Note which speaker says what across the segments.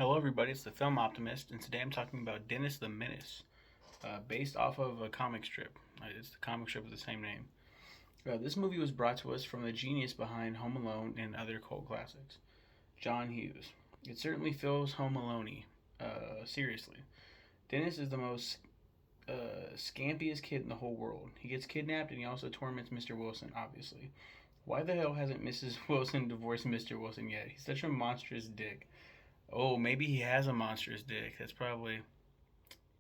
Speaker 1: Hello, everybody. It's the Film Optimist, and today I'm talking about Dennis the Menace, based off of a comic strip. It's the comic strip with the same name. This movie was brought to us from the genius behind Home Alone and other cult classics, John Hughes. It certainly feels Home Alone-y. Seriously, Dennis is the most scampiest kid in the whole world. He gets kidnapped, and he also torments Mr. Wilson. Obviously, why the hell hasn't Mrs. Wilson divorced Mr. Wilson yet? He's such a monstrous dick. Oh, maybe he has a monstrous dick. That's probably,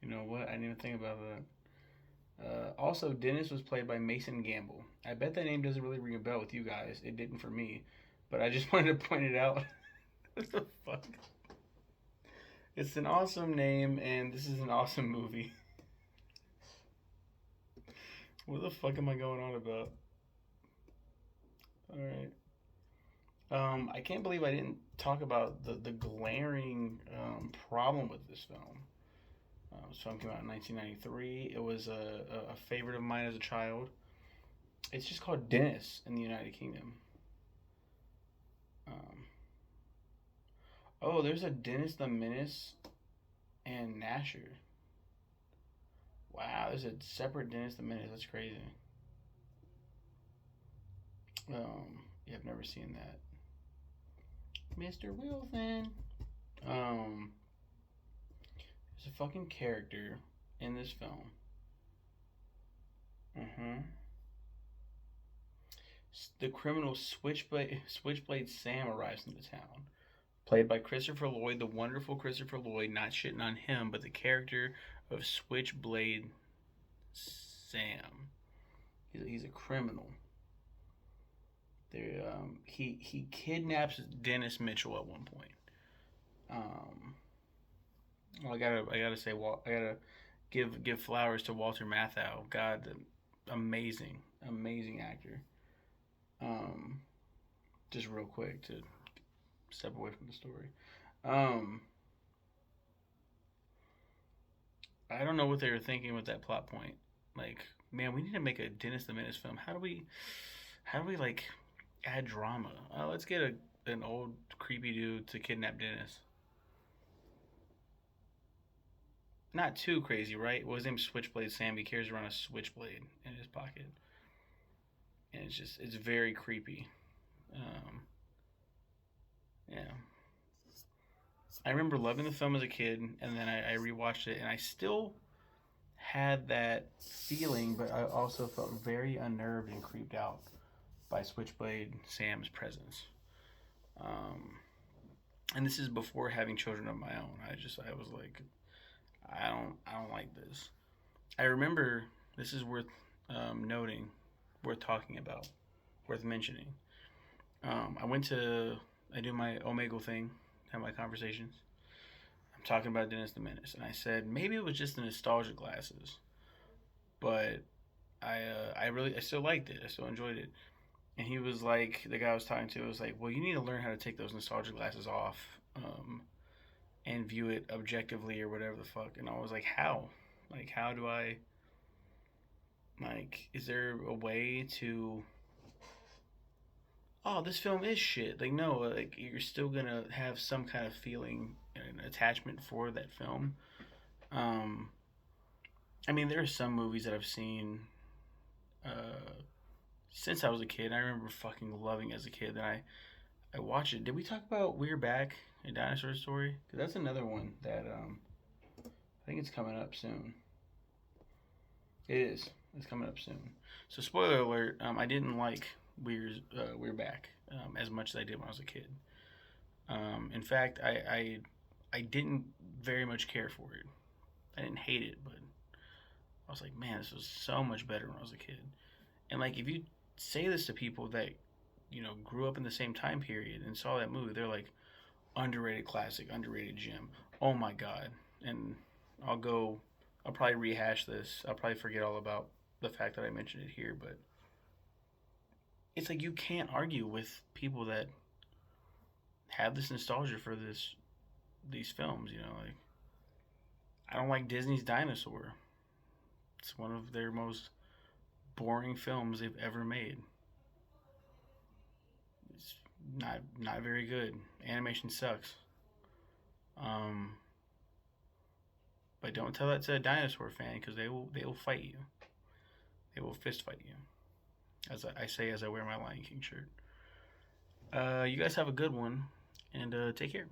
Speaker 1: you know what? I didn't even think about that. Also, Dennis was played by Mason Gamble. I bet that name doesn't really ring a bell with you guys. It didn't for me, but I just wanted to point it out. What the fuck? It's an awesome name, and this is an awesome movie. What the fuck am I going on about? All right. I can't believe I didn't talk about the glaring problem with this film. This film came out in 1993. It was a favorite of mine as a child. It's just called Dennis in the United Kingdom. Um, oh, there's a Dennis the Menace and Nasher. Wow, there's a separate Dennis the Menace. That's crazy. Yeah, I've never seen that. Mr. Wilson. Um, there's a fucking character in this film. Mm-hmm. The criminal Switchblade Sam arrives in the town, played by Christopher Lloyd, the wonderful Christopher Lloyd. Not shitting on him, but the character of Switchblade Sam. He's a criminal. He kidnaps Dennis Mitchell at one point. Um, well, I gotta say, I gotta give flowers to Walter Matthau. God, amazing actor. Um, just real quick to step away from the story. Um, I don't know what they were thinking with that plot point. Like, man, we need to make a Dennis the Menace film. How do we like add drama? Let's get an old creepy dude to kidnap Dennis. Not too crazy, right? Well, his name's Switchblade Sam. He carries around a switchblade in his pocket, and it's very creepy. Um, yeah, I remember loving the film as a kid, and then I rewatched it, and I still had that feeling, but I also felt very unnerved and creeped out by Switchblade Sam's presence. Um, and this is before having children of my own. I was like, I don't like this. I remember this is worth noting, worth talking about, worth mentioning. I do my Omegle thing, have my conversations. I'm talking about Dennis the Menace, and I said maybe it was just the nostalgia glasses, but I still liked it. I still enjoyed it. And he was like, the guy I was talking to was like, well, you need to learn how to take those nostalgia glasses off, and view it objectively or whatever the fuck. And I was like, how? Like, how do I? Like, is there a way to? Oh, this film is shit. Like, no, like you're still gonna have some kind of feeling and attachment for that film. Um, I mean, there are some movies that I've seen uh, since I was a kid. I remember fucking loving as a kid. Then I watched it. Did we talk about We're Back, a Dinosaur Story? Because that's another one that I think it's coming up soon. It is. It's coming up soon. So spoiler alert. I didn't like We're Back as much as I did when I was a kid. In fact, I didn't very much care for it. I didn't hate it, but I was like, man, this was so much better when I was a kid. And like, if you say this to people that grew up in the same time period and saw that movie, they're like, underrated classic, underrated gem. Oh my god! And I'll go. I'll probably rehash this. I'll probably forget all about the fact that I mentioned it here, but it's like you can't argue with people that have this nostalgia for these films. Like I don't like Disney's Dinosaur. It's one of their most boring films they've ever made. It's not very good. Animation sucks. Um, but don't tell that to a dinosaur fan because they will fight you. They will fist fight you. As I say as I wear my Lion King shirt. You guys have a good one and take care.